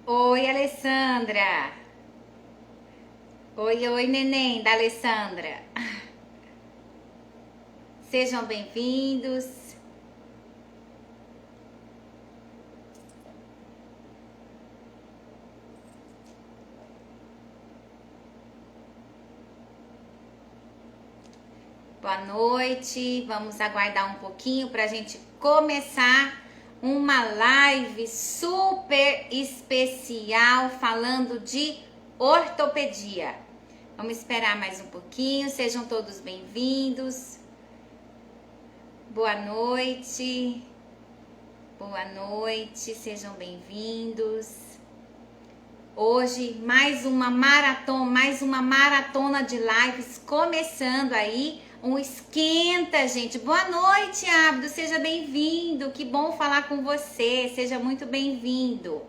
Oi, Alessandra. Oi, oi, neném da Alessandra. Sejam bem-vindos. Boa noite. Vamos aguardar um pouquinho para a gente começar uma live super especial falando de ortopedia. Vamos esperar mais um pouquinho. Sejam todos bem-vindos. Boa noite. Boa noite. Sejam bem-vindos. Hoje mais uma maratona de lives começando aí, um esquenta, gente. Boa noite, Abdo, seja bem-vindo, que bom falar com você, seja muito bem-vindo.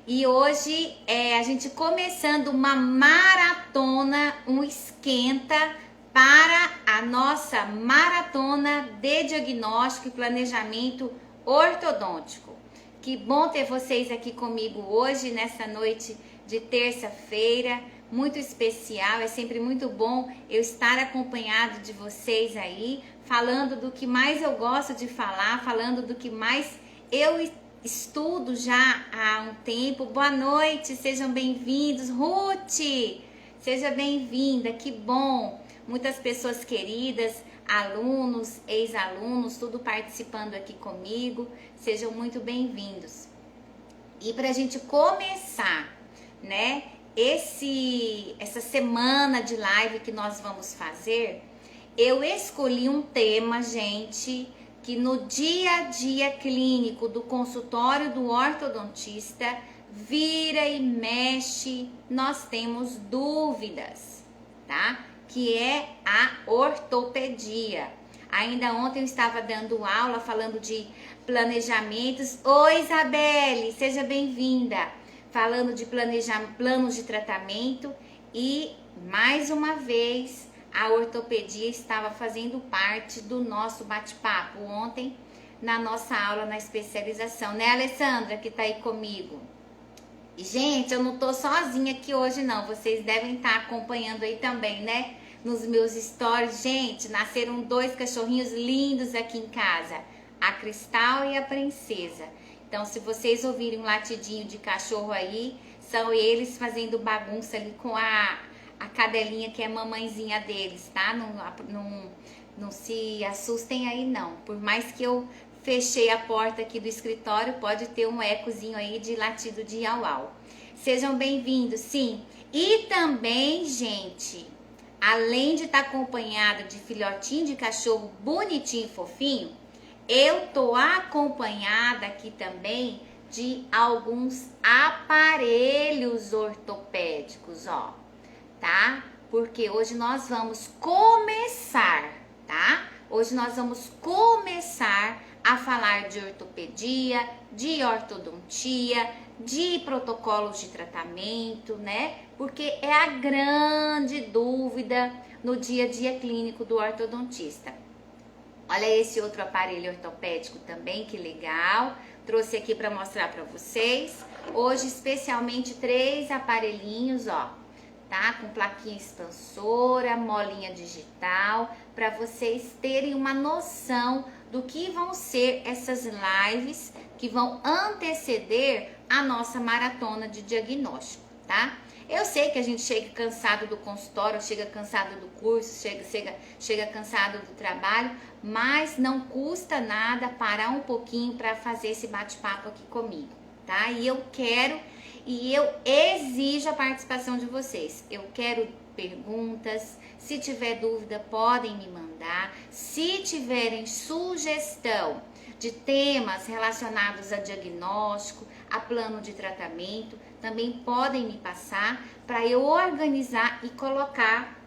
E hoje a gente começando uma maratona, um esquenta para a nossa maratona de diagnóstico e planejamento ortodôntico. Que bom ter vocês aqui comigo hoje, nessa noite de terça-feira, muito especial. É sempre muito bom eu estar acompanhado de vocês aí, falando do que mais eu gosto de falar, falando do que mais eu estudo já há um tempo. Boa noite, sejam bem-vindos. Ruth, seja bem-vinda, que bom. Muitas pessoas queridas, alunos, ex-alunos, tudo participando aqui comigo. Sejam muito bem-vindos. E para a gente começar, né, essa semana de live que nós vamos fazer, eu escolhi um tema, gente, que no dia a dia clínico do consultório do ortodontista, vira e mexe, nós temos dúvidas, tá? Que é a ortopedia. Ainda ontem eu estava dando aula falando de planejamentos. Oi, Isabelle, seja bem-vinda. Falando de planos de tratamento e, mais uma vez, a ortopedia estava fazendo parte do nosso bate-papo ontem na nossa aula na especialização, né, Alessandra, que tá aí comigo? E, gente, eu não tô sozinha aqui hoje, não. Vocês devem estar acompanhando aí também, né? Nos meus stories. Gente, nasceram 2 cachorrinhos lindos aqui em casa. A Cristal e a Princesa. Então, se vocês ouvirem um latidinho de cachorro aí, são eles fazendo bagunça ali com a cadelinha que é a mamãezinha deles, tá? Não se assustem aí, não. Por mais que eu fechei a porta aqui do escritório, pode ter um ecozinho aí de latido de au-au. Sejam bem-vindos, sim. E também, gente, além de estar acompanhada de filhotinho de cachorro bonitinho e fofinho, eu tô acompanhada aqui também de alguns aparelhos ortopédicos, ó, tá? Porque hoje nós vamos começar, tá? Hoje nós vamos começar a falar de ortopedia, de ortodontia, de protocolos de tratamento, né? Porque é a grande dúvida no dia a dia clínico do ortodontista. Olha esse outro aparelho ortopédico também, que legal. Trouxe aqui para mostrar para vocês. Hoje, especialmente, 3 aparelhinhos, ó, tá? Com plaquinha expansora, molinha digital, para vocês terem uma noção do que vão ser essas lives que vão anteceder a nossa maratona de diagnóstico, tá? Eu sei que a gente chega cansado do consultório, chega cansado do curso, chega cansado do trabalho, mas não custa nada parar um pouquinho para fazer esse bate-papo aqui comigo, tá? E eu exijo a participação de vocês. Eu quero perguntas, se tiver dúvida podem me mandar. Se tiverem sugestão de temas relacionados a diagnóstico, a plano de tratamento, também podem me passar para eu organizar e colocar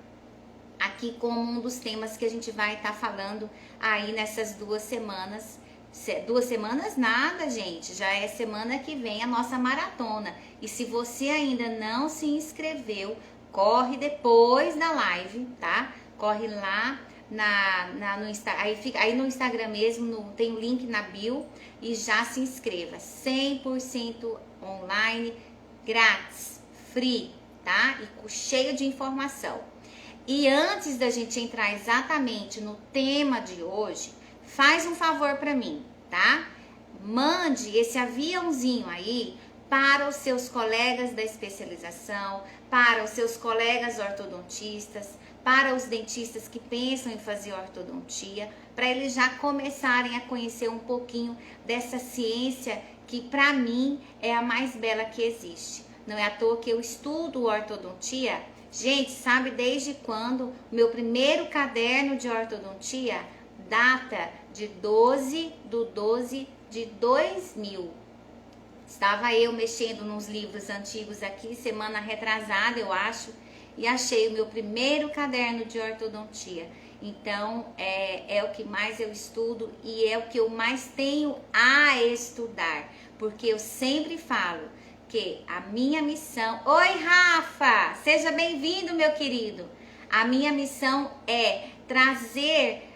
aqui como um dos temas que a gente vai estar falando aí nessas 2 semanas. 2 semanas nada, gente, já é semana que vem a nossa maratona. E se você ainda não se inscreveu, corre depois da live, tá? Corre lá aí no Instagram mesmo, tem o link na bio e já se inscreva. 100% online, grátis, free, tá? E cheio de informação. E antes da gente entrar exatamente no tema de hoje, faz um favor para mim, tá? Mande esse aviãozinho aí para os seus colegas da especialização, para os seus colegas ortodontistas, para os dentistas que pensam em fazer ortodontia, para eles já começarem a conhecer um pouquinho dessa ciência que para mim é a mais bela que existe. Não é à toa que eu estudo ortodontia. Gente, sabe desde quando? Meu primeiro caderno de ortodontia data de 12/12 de 2000. Estava eu mexendo nos livros antigos aqui, semana retrasada, eu acho, e achei o meu primeiro caderno de ortodontia. Então, é o que mais eu estudo e é o que eu mais tenho a estudar. Porque eu sempre falo que a minha missão... Oi, Rafa! Seja bem-vindo, meu querido! A minha missão é trazer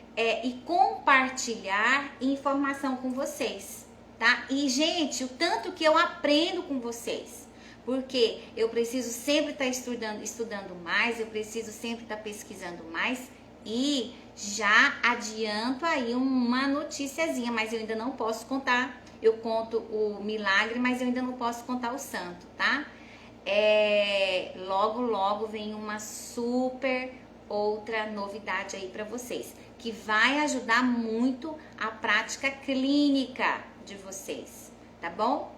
e compartilhar informação com vocês, tá? E, gente, o tanto que eu aprendo com vocês. Porque eu preciso sempre estar estudando mais, eu preciso sempre estar pesquisando mais. E já adianto aí uma noticiazinha, mas eu ainda não posso contar. Eu conto o milagre, mas eu ainda não posso contar o santo, tá? Logo vem uma super outra novidade aí para vocês, que vai ajudar muito a prática clínica de vocês, tá bom?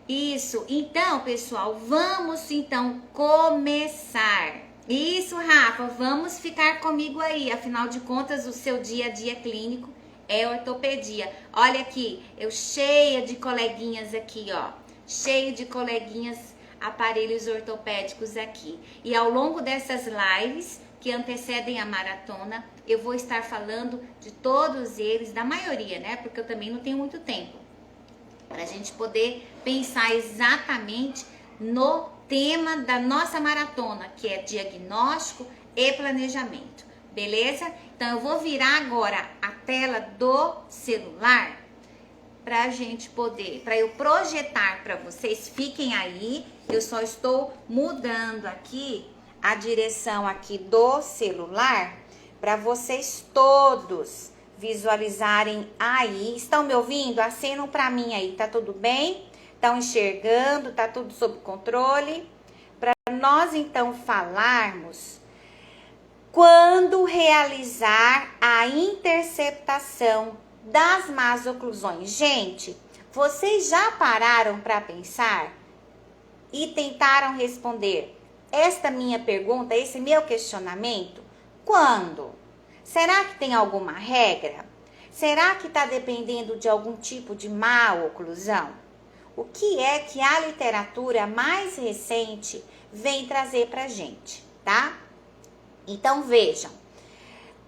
Isso, então, pessoal, vamos então começar. Isso, Rafa, vamos ficar comigo aí. Afinal de contas, o seu dia a dia clínico é ortopedia. Olha aqui, eu cheia de coleguinhas aqui, ó. Cheio de coleguinhas, aparelhos ortopédicos aqui. E ao longo dessas lives que antecedem a maratona, eu vou estar falando de todos eles, da maioria, né? Porque eu também não tenho muito tempo. Para a gente poder pensar exatamente no tema da nossa maratona, que é diagnóstico e planejamento, beleza? Então eu vou virar agora a tela do celular para a gente poder, para eu projetar para vocês. Fiquem aí, eu só estou mudando aqui a direção aqui do celular para vocês todos visualizarem aí. Estão me ouvindo? Acenam para mim aí, tá tudo bem? Estão enxergando? Tá tudo sob controle? Para nós então falarmos quando realizar a interceptação das más oclusões. Gente, vocês já pararam para pensar e tentaram responder esta minha pergunta, esse meu questionamento? Quando? Será que tem alguma regra? Será que está dependendo de algum tipo de má oclusão? O que é que a literatura mais recente vem trazer para a gente, tá? Então vejam,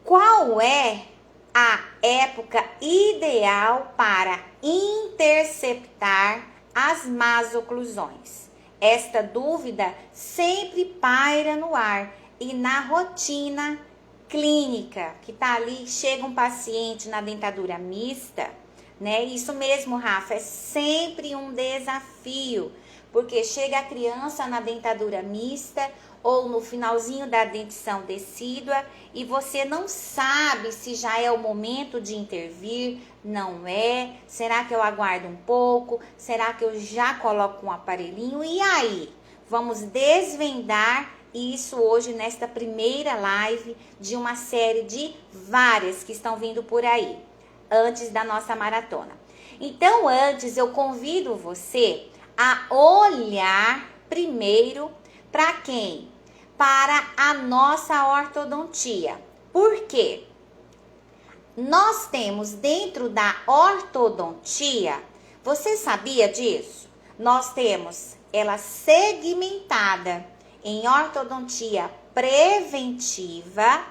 qual é a época ideal para interceptar as más oclusões? Esta dúvida sempre paira no ar e na rotina clínica, que tá ali, chega um paciente na dentadura mista, né? Isso mesmo, Rafa, é sempre um desafio, porque chega a criança na dentadura mista ou no finalzinho da dentição decídua e você não sabe se já é o momento de intervir, não é? Será que eu aguardo um pouco? Será que eu já coloco um aparelhinho? E aí? Vamos desvendar isso hoje nesta primeira live de uma série de várias que estão vindo por aí, antes da nossa maratona. Então, antes eu convido você a olhar primeiro para quem? Para a nossa ortodontia. Por quê? Nós temos dentro da ortodontia, você sabia disso? Nós temos ela segmentada em ortodontia preventiva,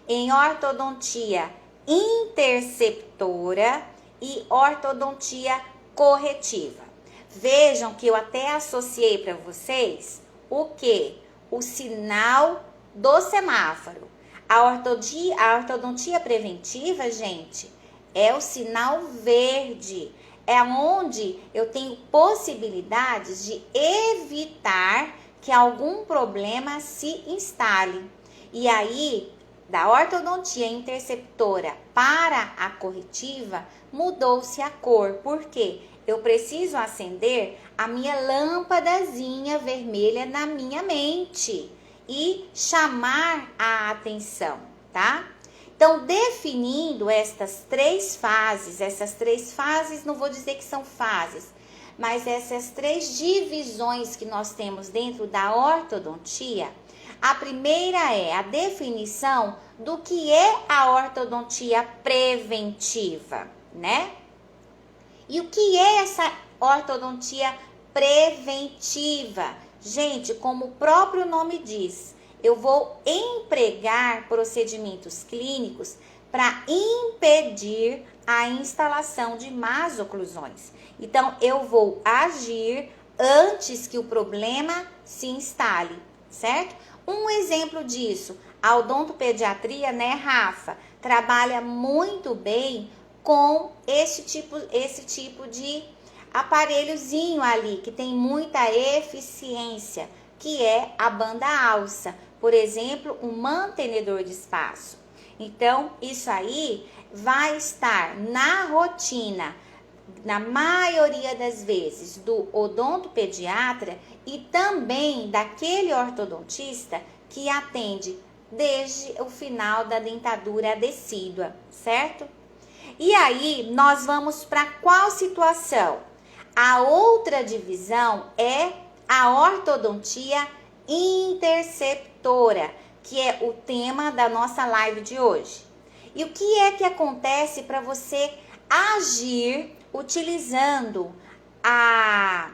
em ortodontia interceptora e ortodontia corretiva. Vejam que eu até associei para vocês o quê? O sinal do semáforo. A ortodontia preventiva, gente, é o sinal verde. É onde eu tenho possibilidades de evitar que algum problema se instale. E aí, da ortodontia interceptora para a corretiva, mudou-se a cor. Por quê? Eu preciso acender a minha lâmpadazinha vermelha na minha mente e chamar a atenção, tá? Então, definindo essas três fases, não vou dizer que são fases, mas essas três divisões que nós temos dentro da ortodontia, a primeira é a definição do que é a ortodontia preventiva, né? E o que é essa ortodontia preventiva? Gente, como o próprio nome diz, eu vou empregar procedimentos clínicos para impedir a instalação de más oclusões. Então, eu vou agir antes que o problema se instale, certo? Um exemplo disso, a odontopediatria, né, Rafa, trabalha muito bem com esse tipo de aparelhozinho ali, que tem muita eficiência, que é a banda alça. Por exemplo, um mantenedor de espaço. Então, isso aí vai estar na rotina, na maioria das vezes, do odontopediatra e também daquele ortodontista que atende desde o final da dentadura decídua, certo? E aí, nós vamos para qual situação? A outra divisão é a ortodontia interceptora, que é o tema da nossa live de hoje. E o que é que acontece para você agir utilizando a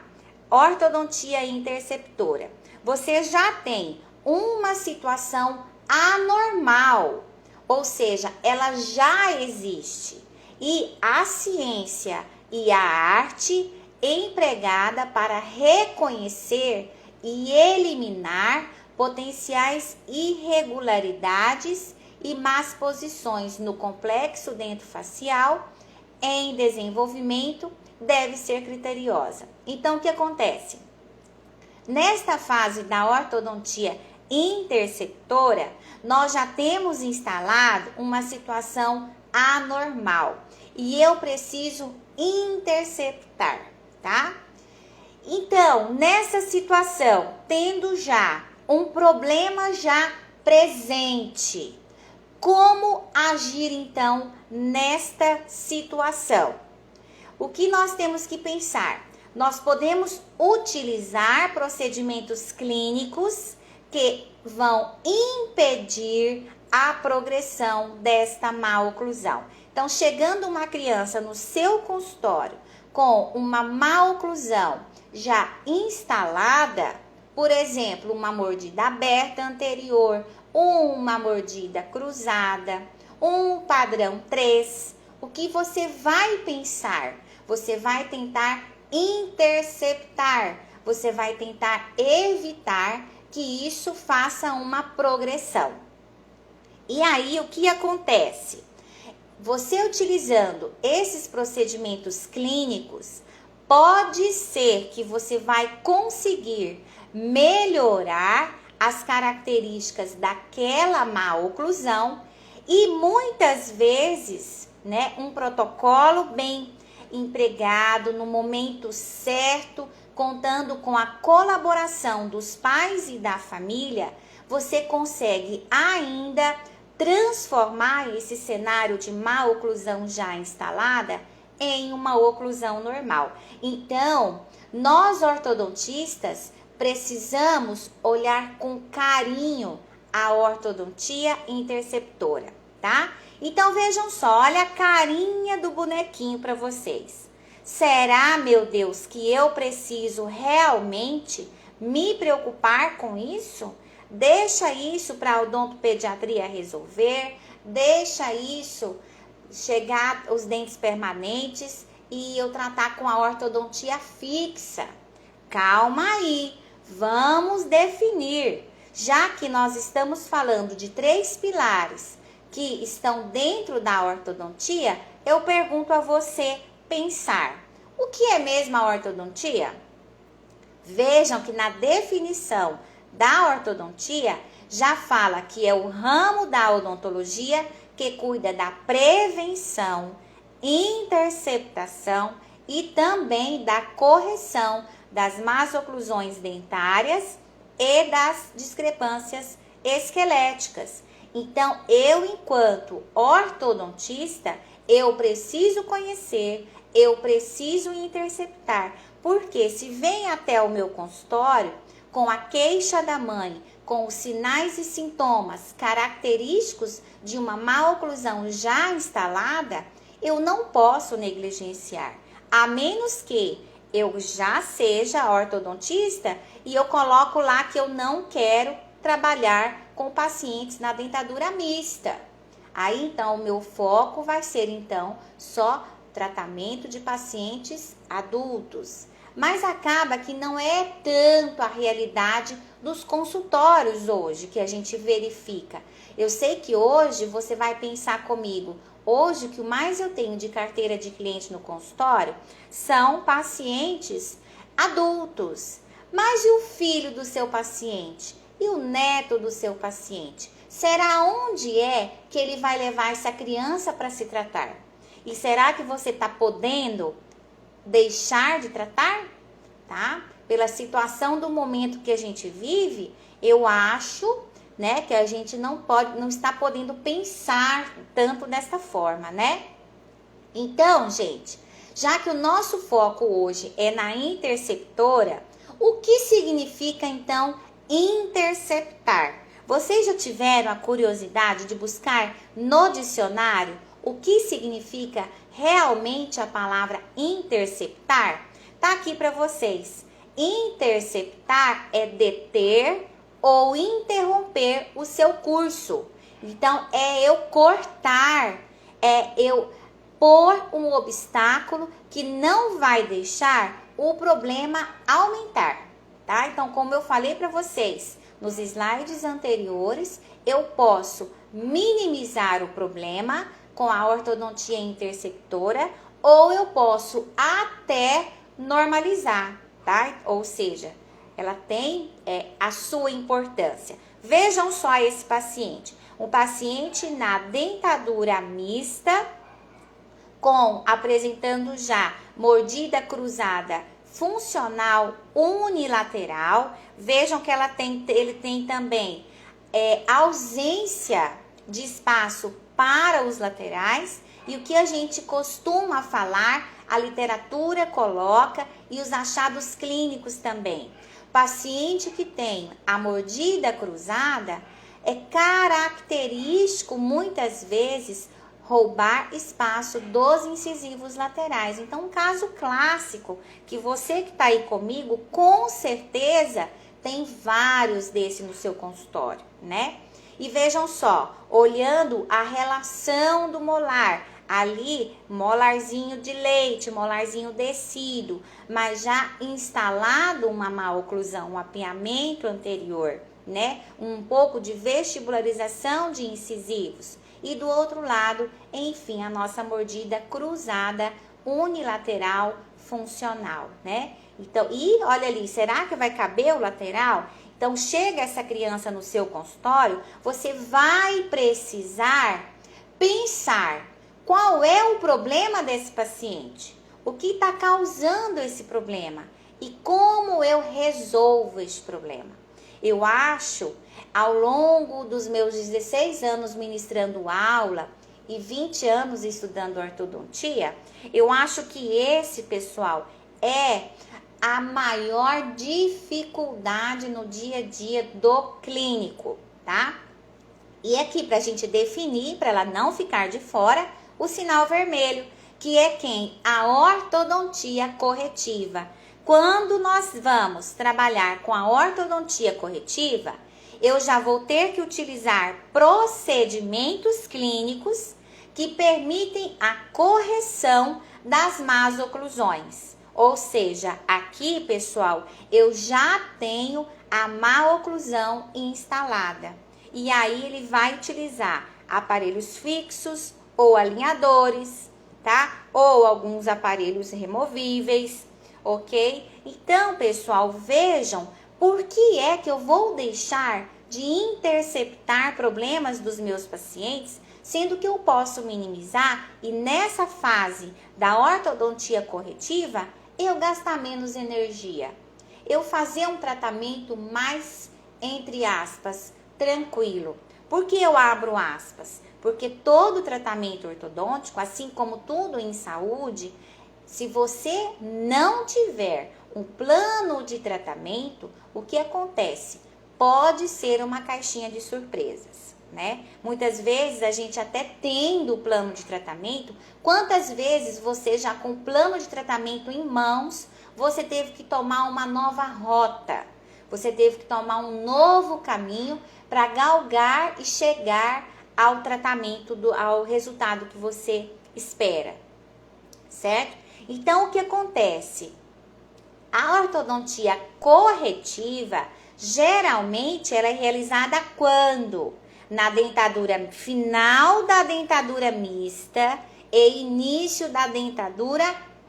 ortodontia interceptora? Você já tem uma situação anormal, ou seja, ela já existe. E a ciência e a arte empregada para reconhecer e eliminar potenciais irregularidades e más posições no complexo dentofacial em desenvolvimento deve ser criteriosa. Então, o que acontece? Nesta fase da ortodontia interceptora, nós já temos instalado uma situação anormal e eu preciso interceptar, tá? Então, nessa situação, tendo já um problema já presente, como agir então nesta situação? O que nós temos que pensar? Nós podemos utilizar procedimentos clínicos que vão impedir a progressão desta má oclusão. Então, chegando uma criança no seu consultório com uma má oclusão já instalada, por exemplo, uma mordida aberta anterior, uma mordida cruzada, um padrão 3, o que você vai pensar? Você vai tentar interceptar, você vai tentar evitar que isso faça uma progressão. E aí, o que acontece? Você utilizando esses procedimentos clínicos, pode ser que você vai conseguir melhorar as características daquela má oclusão e muitas vezes, né, um protocolo bem empregado no momento certo, contando com a colaboração dos pais e da família, você consegue ainda transformar esse cenário de má oclusão já instalada em uma oclusão normal. Então, nós ortodontistas precisamos olhar com carinho a ortodontia interceptora, tá? Então, vejam só, olha a carinha do bonequinho para vocês. Será, meu Deus, que eu preciso realmente me preocupar com isso? Deixa isso para a odontopediatria resolver, deixa isso chegar os dentes permanentes e eu tratar com a ortodontia fixa. Calma aí, vamos definir. Já que nós estamos falando de 3 pilares que estão dentro da ortodontia, eu pergunto a você pensar: o que é mesmo a ortodontia? Vejam que na definição da ortodontia já fala que é o ramo da odontologia que cuida da prevenção, interceptação e também da correção das más oclusões dentárias e das discrepâncias esqueléticas. Então, eu, enquanto ortodontista, eu preciso conhecer, eu preciso interceptar, porque se vem até o meu consultório com a queixa da mãe, com os sinais e sintomas característicos de uma má oclusão já instalada, eu não posso negligenciar, a menos que eu já seja ortodontista e eu coloco lá que eu não quero trabalhar com pacientes na dentadura mista. Aí, então, o meu foco vai ser, então, só tratamento de pacientes adultos. Mas acaba que não é tanto a realidade dos consultórios hoje que a gente verifica. Eu sei que hoje você vai pensar comigo, hoje o que mais eu tenho de carteira de cliente no consultório são pacientes adultos. Mas e o filho do seu paciente? E o neto do seu paciente? Será onde é que ele vai levar essa criança para se tratar? E será que você está podendo deixar de tratar? Tá? Pela situação do momento que a gente vive, eu acho, né, que a gente não está podendo pensar tanto dessa forma, né? Então, gente, já que o nosso foco hoje é na interceptora, o que significa então interceptar? Vocês já tiveram a curiosidade de buscar no dicionário o que significa realmente a palavra interceptar? Tá aqui para vocês. Interceptar é deter ou interromper o seu curso. Então, é eu cortar, é eu pôr um obstáculo que não vai deixar o problema aumentar, tá? Então, como eu falei para vocês nos slides anteriores, eu posso minimizar o problema com a ortodontia interceptora ou eu posso até normalizar, tá? Ou seja, ela tem a sua importância. Vejam só esse paciente. Um paciente na dentadura mista, apresentando já mordida cruzada funcional unilateral. Vejam que ele tem também ausência de espaço para os laterais. E o que a gente costuma falar, a literatura coloca e os achados clínicos também. Paciente que tem a mordida cruzada é característico, muitas vezes, roubar espaço dos incisivos laterais. Então, um caso clássico, que você que está aí comigo, com certeza, tem vários desses no seu consultório, né? E vejam só, olhando a relação do molar, ali, molarzinho de leite, molarzinho descido, mas já instalado uma má oclusão, um apinhamento anterior, né? Um pouco de vestibularização de incisivos. E do outro lado, enfim, a nossa mordida cruzada unilateral funcional, né? Então, e olha ali, será que vai caber o lateral? Então, chega essa criança no seu consultório, você vai precisar pensar qual é o problema desse paciente, o que está causando esse problema e como eu resolvo esse problema. Eu acho, ao longo dos meus 16 anos ministrando aula e 20 anos estudando ortodontia, eu acho que esse, pessoal, é a maior dificuldade no dia a dia do clínico, tá? E aqui, pra gente definir, para ela não ficar de fora, o sinal vermelho, que é quem? A ortodontia corretiva. Quando nós vamos trabalhar com a ortodontia corretiva, eu já vou ter que utilizar procedimentos clínicos que permitem a correção das más oclusões. Ou seja, aqui, pessoal, eu já tenho a maloclusão instalada. E aí ele vai utilizar aparelhos fixos ou alinhadores, tá? Ou alguns aparelhos removíveis, ok? Então, pessoal, vejam por que é que eu vou deixar de interceptar problemas dos meus pacientes, sendo que eu posso minimizar e nessa fase da ortodontia corretiva, eu gastar menos energia. Eu fazer um tratamento mais, entre aspas, tranquilo. Por que eu abro aspas? Porque todo tratamento ortodôntico, assim como tudo em saúde, se você não tiver um plano de tratamento, o que acontece? Pode ser uma caixinha de surpresas, né? Muitas vezes a gente até tendo o plano de tratamento, quantas vezes você já com o plano de tratamento em mãos, você teve que tomar uma nova rota, você teve que tomar um novo caminho para galgar e chegar ao tratamento, ao resultado que você espera, certo? Então, o que acontece? A ortodontia corretiva, geralmente, ela é realizada quando? Na dentadura final da dentadura mista e início da dentadura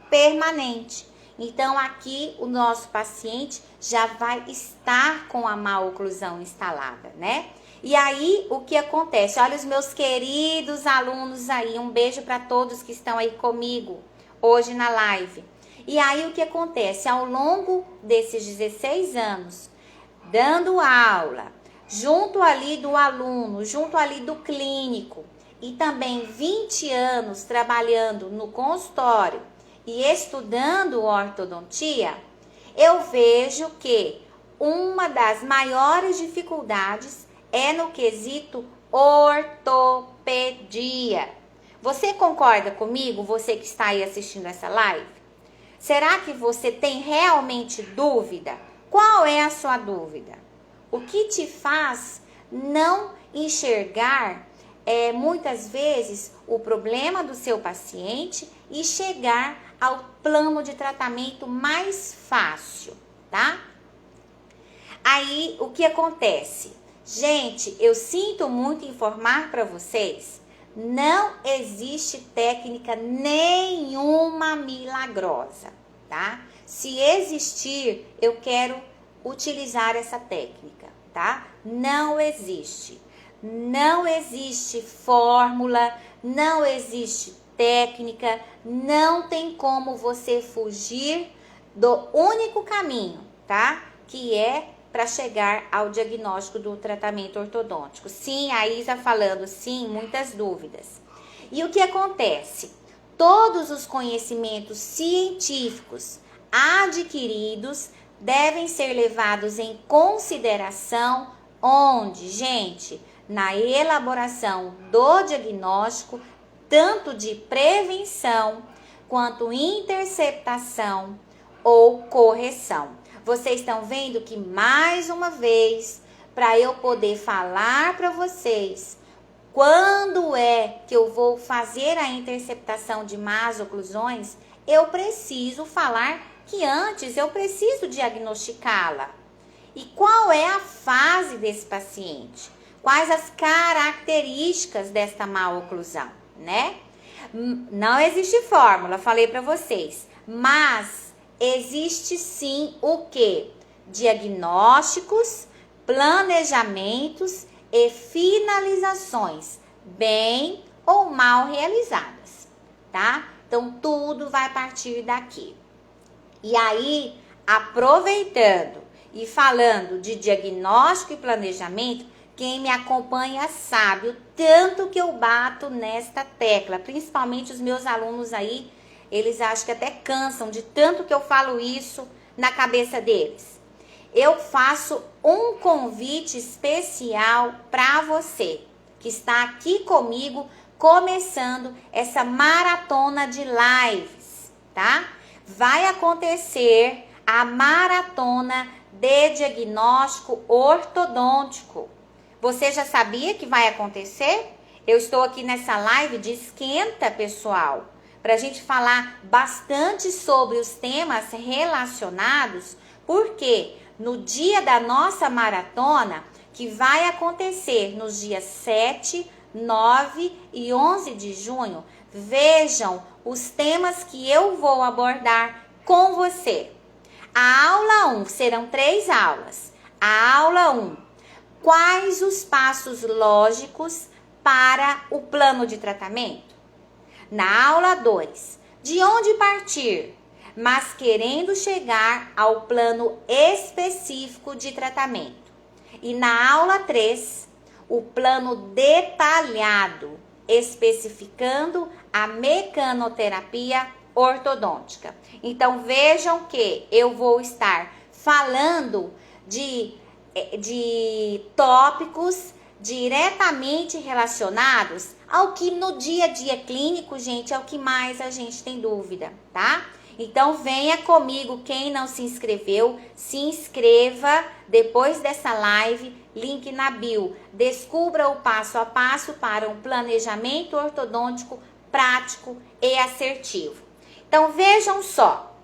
permanente. Então, aqui o nosso paciente já vai estar com a maloclusão instalada, né? E aí, o que acontece? Olha os meus queridos alunos aí, um beijo para todos que estão aí comigo hoje na live. E aí, o que acontece? Ao longo desses 16 anos, dando aula, junto ali do aluno, junto ali do clínico, e também 20 anos trabalhando no consultório e estudando ortodontia, eu vejo que uma das maiores dificuldades é no quesito ortopedia. Você concorda comigo, você que está aí assistindo essa live? Será que você tem realmente dúvida? Qual é a sua dúvida? O que te faz não enxergar, muitas vezes, o problema do seu paciente e chegar ao plano de tratamento mais fácil, tá? Aí, o que acontece? Gente, eu sinto muito informar para vocês, não existe técnica nenhuma milagrosa, tá? Se existir, eu quero utilizar essa técnica, tá? Não existe. Não existe fórmula, não existe técnica, não tem como você fugir do único caminho, tá? Que é para chegar ao diagnóstico do tratamento ortodôntico. Sim, a Isa falando, sim, muitas dúvidas. E o que acontece? Todos os conhecimentos científicos adquiridos devem ser levados em consideração onde, gente, na elaboração do diagnóstico, tanto de prevenção quanto interceptação ou correção. Vocês estão vendo que, mais uma vez, para eu poder falar para vocês quando é que eu vou fazer a interceptação de más oclusões, eu preciso falar que antes eu preciso diagnosticá-la. E qual é a fase desse paciente? Quais as características desta má oclusão, né? Não existe fórmula, falei para vocês, mas existe sim o quê? Diagnósticos, planejamentos e finalizações bem ou mal realizadas, tá? Então, tudo vai partir daqui. E aí, aproveitando e falando de diagnóstico e planejamento, quem me acompanha sabe o tanto que eu bato nesta tecla, principalmente os meus alunos aí, eles acham que até cansam de tanto que eu falo isso na cabeça deles. Eu faço um convite especial para você que está aqui comigo começando essa maratona de lives, tá? Vai acontecer a maratona de diagnóstico ortodôntico. Você já sabia que vai acontecer? Eu estou aqui nessa live de esquenta, pessoal, para a gente falar bastante sobre os temas relacionados, porque no dia da nossa maratona, que vai acontecer nos dias 7, 9 e 11 de junho, vejam os temas que eu vou abordar com você. A aula 1 serão 3 aulas. A aula 1, quais os passos lógicos para o plano de tratamento? Na aula 2, de onde partir, mas querendo chegar ao plano específico de tratamento. E na aula 3, o plano detalhado, especificando a mecanoterapia ortodôntica. Então vejam que eu vou estar falando de tópicos diretamente relacionados ao que no dia a dia clínico, gente, é o que mais a gente tem dúvida, tá? Então venha comigo, quem não se inscreveu, se inscreva depois dessa live, link na bio. Descubra o passo a passo para um planejamento ortodôntico prático e assertivo. Então vejam só,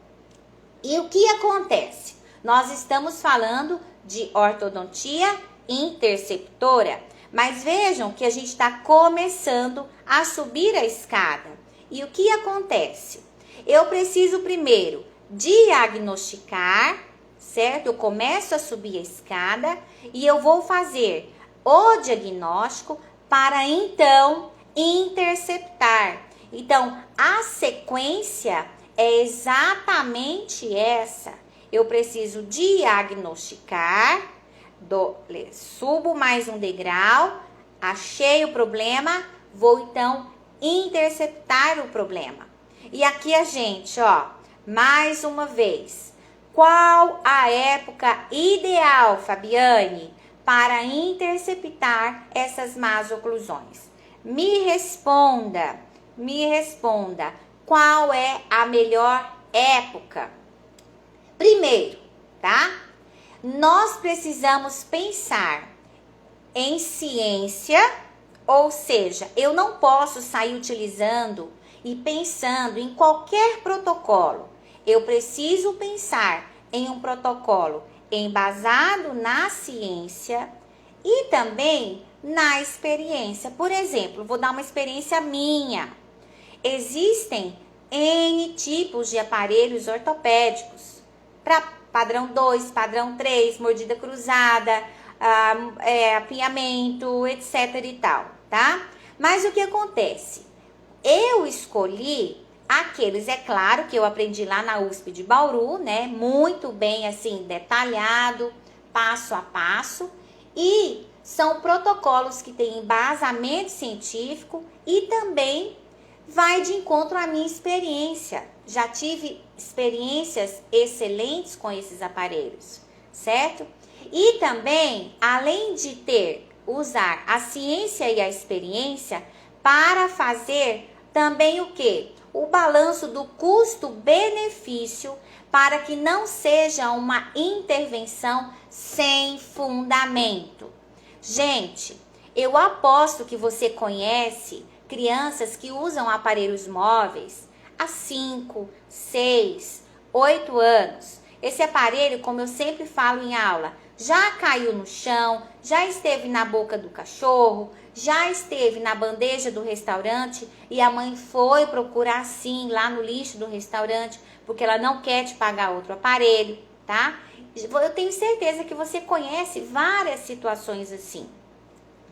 e o que acontece? Nós estamos falando de ortodontia interceptora, mas vejam que a gente está começando a subir a escada. E o que acontece? Eu preciso primeiro diagnosticar, certo? Eu começo a subir a escada e eu vou fazer o diagnóstico para então interceptar. Então, a sequência é exatamente essa. Eu preciso diagnosticar, subo mais um degrau, achei o problema, vou então interceptar o problema. E aqui a gente, ó, mais uma vez, qual a época ideal, Fabiane, para interceptar essas más oclusões? Me responda, qual é a melhor época? Primeiro, tá? Nós precisamos pensar em ciência, ou seja, eu não posso sair utilizando e pensando em qualquer protocolo. Eu preciso pensar em um protocolo embasado na ciência e também na experiência. Por exemplo, vou dar uma experiência minha. Existem N tipos de aparelhos ortopédicos para padrão 2, padrão 3, mordida cruzada, apinhamento, etc e tal, tá? Mas o que acontece? Eu escolhi aqueles, é claro, que eu aprendi lá na USP de Bauru, né? Muito bem, assim, detalhado, passo a passo. E são protocolos que têm embasamento científico e também vai de encontro à minha experiência. Já tive experiências excelentes com esses aparelhos, certo? E também, além de usar a ciência e a experiência para fazer também o quê? O balanço do custo-benefício para que não seja uma intervenção sem fundamento. Gente, eu aposto que você conhece crianças que usam aparelhos móveis há 5, 6, 8 anos. Esse aparelho, como eu sempre falo em aula, já caiu no chão, já esteve na boca do cachorro, já esteve na bandeja do restaurante e a mãe foi procurar sim lá no lixo do restaurante porque ela não quer te pagar outro aparelho, tá? Eu tenho certeza que você conhece várias situações assim.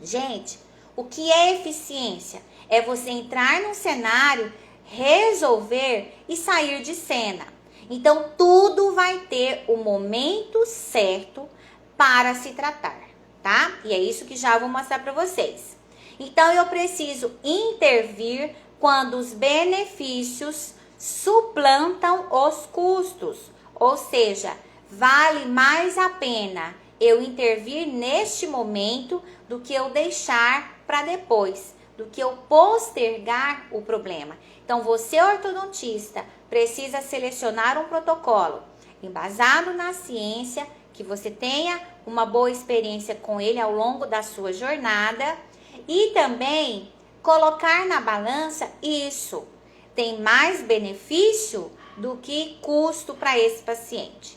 Gente, o que é eficiência? É você entrar num cenário, resolver e sair de cena. Então, tudo vai ter o momento certo para se tratar, tá? E é isso que já vou mostrar para vocês. Então, eu preciso intervir quando os benefícios suplantam os custos. Ou seja, vale mais a pena eu intervir neste momento do que eu deixar para depois, do que eu postergar o problema. Então, você, ortodontista, precisa selecionar um protocolo embasado na ciência, que você tenha uma boa experiência com ele ao longo da sua jornada e também colocar na balança isso. tem mais benefício do que custo para esse paciente.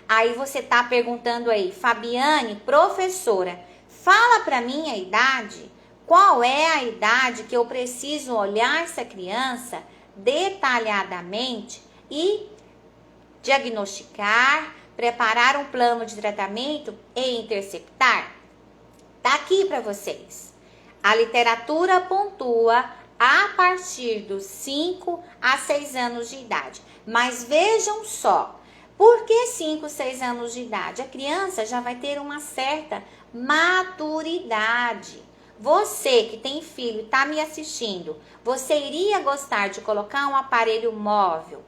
Aí você tá perguntando aí, Fabiane, professora, fala para mim a idade. Qual é a idade que eu preciso olhar essa criança detalhadamente e diagnosticar, preparar um plano de tratamento e interceptar? Tá aqui para vocês. A literatura pontua a partir dos 5 a 6 anos de idade. Mas vejam só, por que 5, 6 anos de idade? A criança já vai ter uma certa maturidade. Você que tem filho e está me assistindo, você iria gostar de colocar um aparelho móvel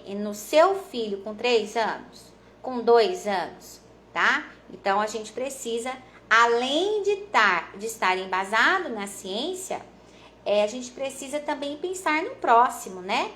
no seu filho com 3 anos? Com 2 anos, tá? Então, a gente precisa, além de estar embasado na ciência, a gente precisa também pensar no próximo, né?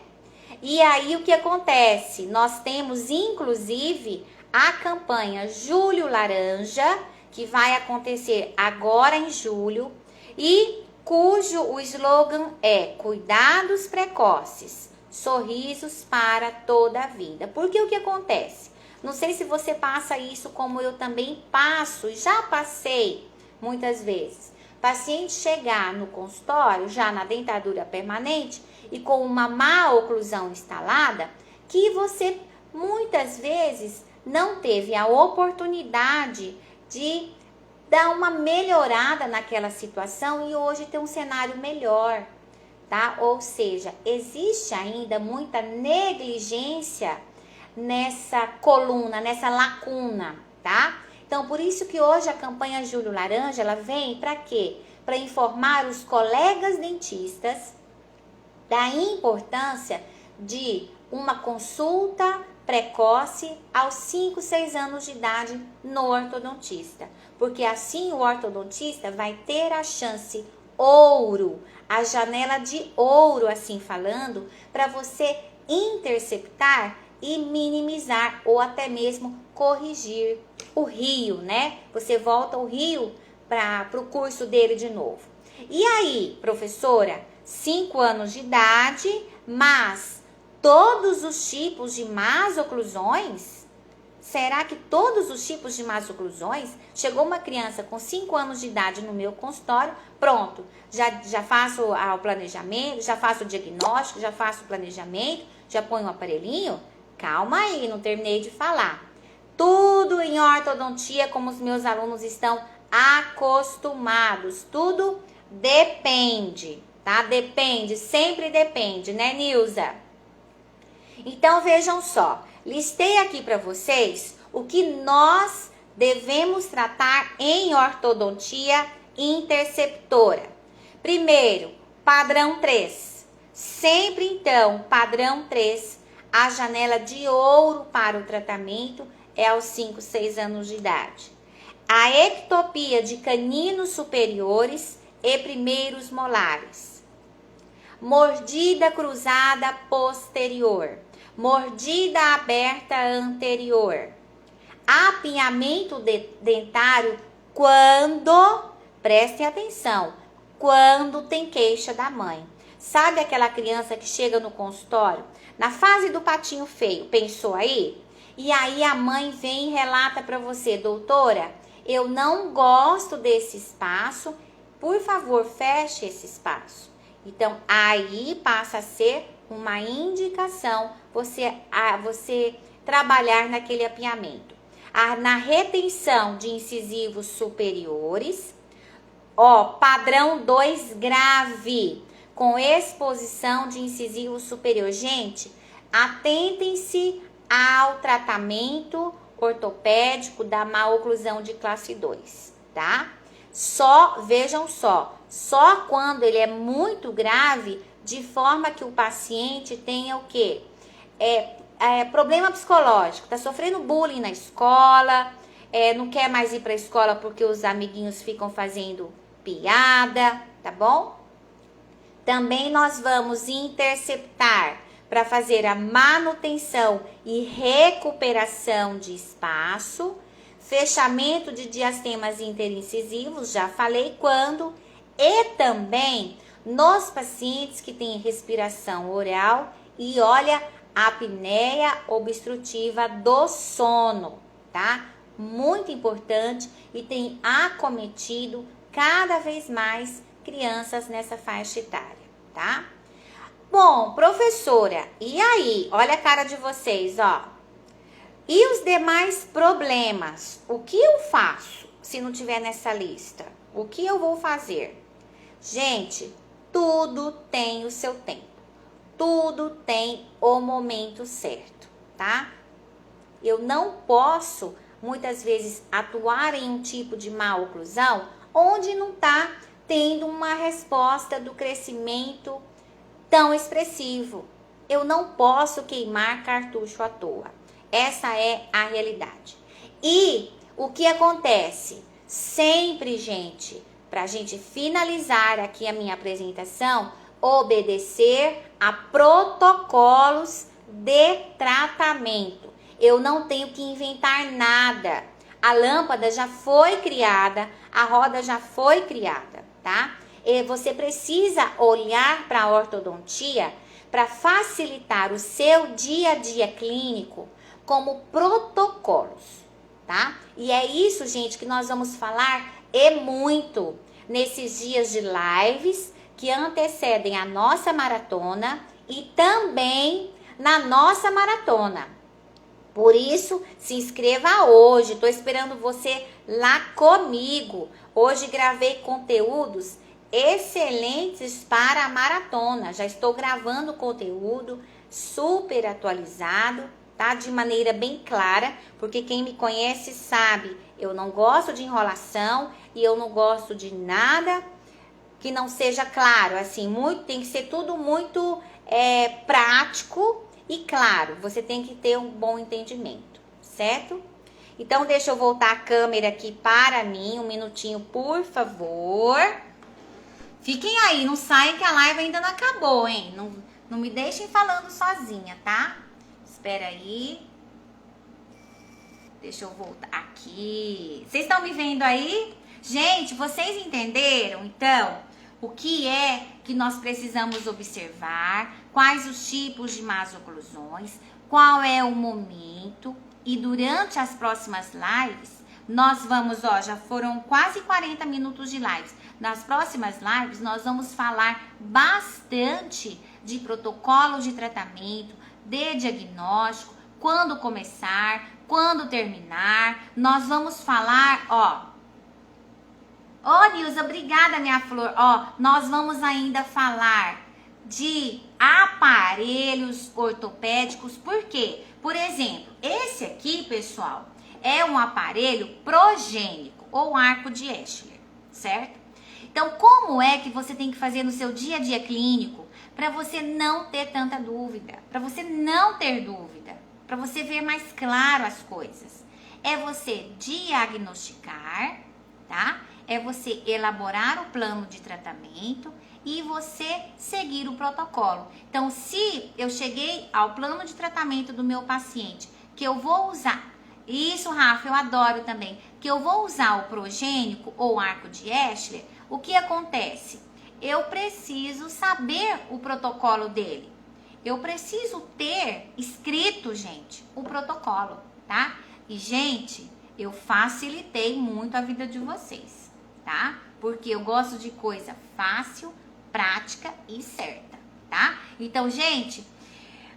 E aí, o que acontece? Nós temos, inclusive, a campanha Julho Laranja, que vai acontecer agora em julho, e cujo o slogan é Cuidados Precoces, Sorrisos para toda a vida. Porque o que acontece? Não sei se você passa isso como eu também passo, e já passei muitas vezes. Paciente chegar no consultório, já na dentadura permanente, e com uma má oclusão instalada, que você muitas vezes não teve a oportunidade de dar uma melhorada naquela situação e hoje tem um cenário melhor, tá? Ou seja, existe ainda muita negligência nessa coluna, nessa lacuna, tá? Então, por isso que hoje a campanha Julho Laranja, ela vem para quê? Para informar os colegas dentistas da importância de uma consulta precoce aos 5, 6 anos de idade no ortodontista. Porque assim o ortodontista vai ter a chance ouro, a janela de ouro, assim falando, para você interceptar e minimizar ou até mesmo corrigir o rio, né? Você volta o rio para o curso dele de novo. E aí, professora, 5 anos de idade, mas todos os tipos de más oclusões? Será que todos os tipos de más oclusões? Chegou uma criança com 5 anos de idade no meu consultório, pronto, já faço o planejamento, já faço o diagnóstico, já faço o planejamento, já ponho o aparelhinho? Calma aí, não terminei de falar. Tudo em ortodontia, como os meus alunos estão acostumados, tudo depende, tá? Depende, sempre depende, né, Nilza? Então, vejam só, listei aqui para vocês o que nós devemos tratar em ortodontia interceptora. Primeiro, padrão 3. Sempre, então, padrão 3, a janela de ouro para o tratamento é aos 5, 6 anos de idade. A ectopia de caninos superiores e primeiros molares. Mordida cruzada posterior. Mordida aberta anterior. Apinhamento dentário quando, prestem atenção, quando tem queixa da mãe. Sabe aquela criança que chega no consultório, na fase do patinho feio, pensou aí? E aí a mãe vem e relata para você, doutora, eu não gosto desse espaço, por favor, feche esse espaço. Então, aí passa a ser uma indicação você trabalhar naquele apinhamento. Na retenção de incisivos superiores, padrão 2 grave, com exposição de incisivo superior. Gente, atentem-se ao tratamento ortopédico da má oclusão de classe 2, tá? Vejam só quando ele é muito grave, de forma que o paciente tenha o quê? Problema psicológico, tá sofrendo bullying na escola, não quer mais ir para a escola porque os amiguinhos ficam fazendo piada, tá bom? Também nós vamos interceptar para fazer a manutenção e recuperação de espaço, fechamento de diastemas interincisivos, já falei quando, e também nos pacientes que têm respiração oral e olha, a apneia obstrutiva do sono, tá? Muito importante e tem acometido cada vez mais crianças nessa faixa etária, tá? Bom, professora, e aí? Olha a cara de vocês, ó. E os demais problemas? O que eu faço se não tiver nessa lista? O que eu vou fazer? Gente, tudo tem o seu tempo. Tudo tem o momento certo, tá? Eu não posso, muitas vezes, atuar em um tipo de má oclusão onde não tá tendo uma resposta do crescimento tão expressivo. Eu não posso queimar cartucho à toa. Essa é a realidade. E o que acontece? Sempre, gente, para a gente finalizar aqui a minha apresentação, obedecer a protocolos de tratamento. Eu não tenho que inventar nada. A lâmpada já foi criada, a roda já foi criada, tá? E você precisa olhar para a ortodontia para facilitar o seu dia a dia clínico como protocolos, tá? E é isso, gente, que nós vamos falar e muito nesses dias de lives que antecedem a nossa maratona e também na nossa maratona. Por isso, se inscreva hoje. Estou esperando você lá comigo. Hoje gravei conteúdos excelentes para a maratona. Já estou gravando conteúdo super atualizado, tá? De maneira bem clara, porque quem me conhece sabe, eu não gosto de enrolação e eu não gosto de nada que não seja claro. Assim, muito, tem que ser tudo muito prático e claro. Você tem que ter um bom entendimento, certo? Então, deixa eu voltar a câmera aqui para mim, um minutinho, por favor. Fiquem aí, não saiam que a live ainda não acabou, hein? Não me deixem falando sozinha, tá? Espera aí. Deixa eu voltar aqui. Vocês estão me vendo aí? Gente, vocês entenderam, então, o que é que nós precisamos observar? Quais os tipos de más oclusões? Qual é o momento? E durante as próximas lives, nós vamos, ó, já foram quase 40 minutos de lives. Nas próximas lives, nós vamos falar bastante de protocolo de tratamento, de diagnóstico, quando começar, quando terminar. Nós vamos falar, ó. Ô, Nilza, obrigada, minha flor. Ó, nós vamos ainda falar de aparelhos ortopédicos. Por quê? Por exemplo, esse aqui, pessoal, é um aparelho progênico ou arco de Eschler, certo? Então, como é que você tem que fazer no seu dia a dia clínico para você não ter tanta dúvida, para você não ter dúvida, para você ver mais claro as coisas? É você diagnosticar, tá? É você elaborar o plano de tratamento e você seguir o protocolo. Então, se eu cheguei ao plano de tratamento do meu paciente, que eu vou usar, isso, Rafa, eu adoro também, que eu vou usar o progênico ou arco de Eschler, o que acontece? Eu preciso saber o protocolo dele. Eu preciso ter escrito, gente, o protocolo, tá? E, gente, eu facilitei muito a vida de vocês, tá? Porque eu gosto de coisa fácil, prática e certa, tá? Então, gente,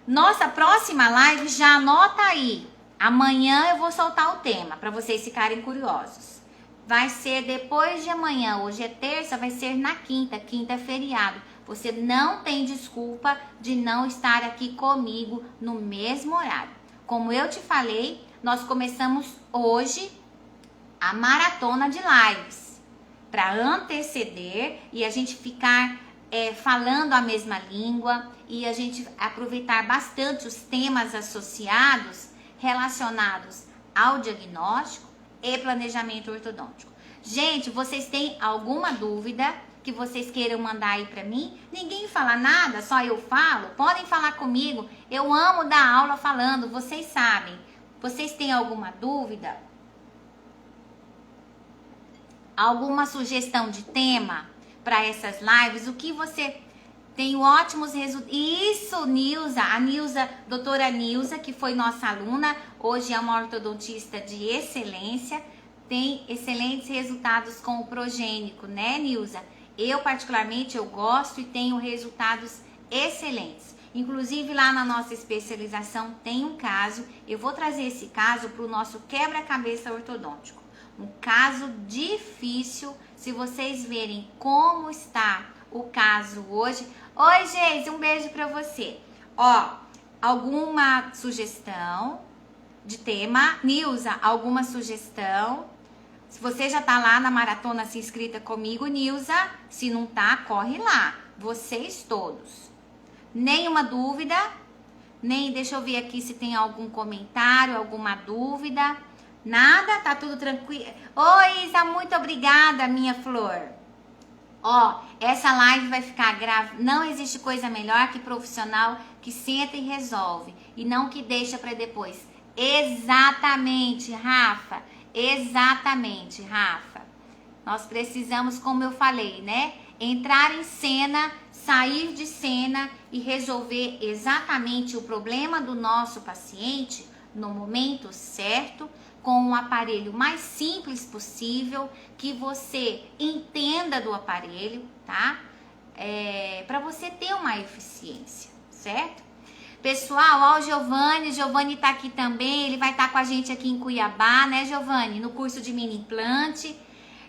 nossa próxima live, já anota aí. Amanhã eu vou soltar o tema para vocês ficarem curiosos. Vai ser depois de amanhã. Hoje é terça, vai ser na quinta. Quinta é feriado. Você não tem desculpa de não estar aqui comigo no mesmo horário. Como eu te falei, nós começamos hoje a maratona de lives para anteceder e a gente ficar falando a mesma língua e a gente aproveitar bastante os temas associados relacionados ao diagnóstico e planejamento ortodôntico. Gente, vocês têm alguma dúvida que vocês queiram mandar aí pra mim? Ninguém fala nada, só eu falo? Podem falar comigo, eu amo dar aula falando, vocês sabem. Vocês têm alguma dúvida? Alguma sugestão de tema? para essas lives, o que você tem ótimos resultados. Isso, Nilza, a Nilza, doutora Nilza, que foi nossa aluna, hoje é uma ortodontista de excelência, tem excelentes resultados com o progênico, né, Nilza? Eu, particularmente, eu gosto e tenho resultados excelentes. Inclusive, lá na nossa especialização tem um caso, eu vou trazer esse caso para o nosso quebra-cabeça ortodôntico. Um caso difícil, se vocês verem como está o caso hoje. Oi, Geise, um beijo para você. Ó, alguma sugestão de tema? Nilza, alguma sugestão? Se você já tá lá na maratona se inscrita comigo, Nilza, se não tá, corre lá. Vocês todos. Nenhuma dúvida? Deixa eu ver aqui se tem algum comentário, alguma dúvida. Nada? Tá tudo tranquilo? Oi, Isa, muito obrigada, minha flor. Ó, essa live vai ficar gravada. Não existe coisa melhor que profissional que senta e resolve e não que deixa para depois. Exatamente, Rafa. Exatamente, Rafa. Nós precisamos, como eu falei, né? Entrar em cena, sair de cena e resolver exatamente o problema do nosso paciente no momento certo, com um aparelho mais simples possível, que você entenda do aparelho, tá? Para você ter uma eficiência, certo? Pessoal, ó, o Giovanni tá aqui também, ele vai estar com a gente aqui em Cuiabá, né, Giovanni? No curso de mini implante.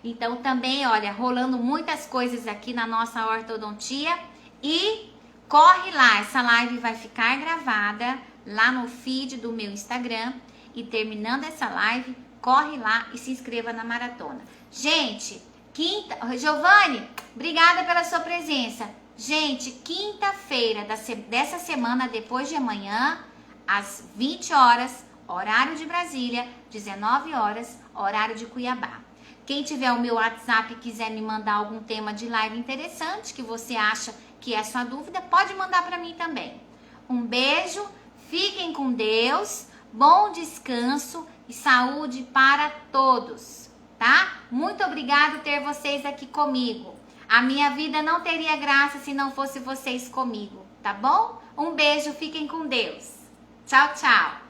Então também, olha, rolando muitas coisas aqui na nossa ortodontia. E corre lá, essa live vai ficar gravada lá no feed do meu Instagram. E terminando essa live, corre lá e se inscreva na maratona. Gente, Giovanni, obrigada pela sua presença. Gente, quinta-feira dessa semana, depois de amanhã, às 20 horas, horário de Brasília, 19 horas, horário de Cuiabá. Quem tiver o meu WhatsApp e quiser me mandar algum tema de live interessante, que você acha que é a sua dúvida, pode mandar para mim também. Um beijo, fiquem com Deus, bom descanso e saúde para todos, tá? Muito obrigado ter vocês aqui comigo. A minha vida não teria graça se não fosse vocês comigo, tá bom? Um beijo, fiquem com Deus. Tchau, tchau.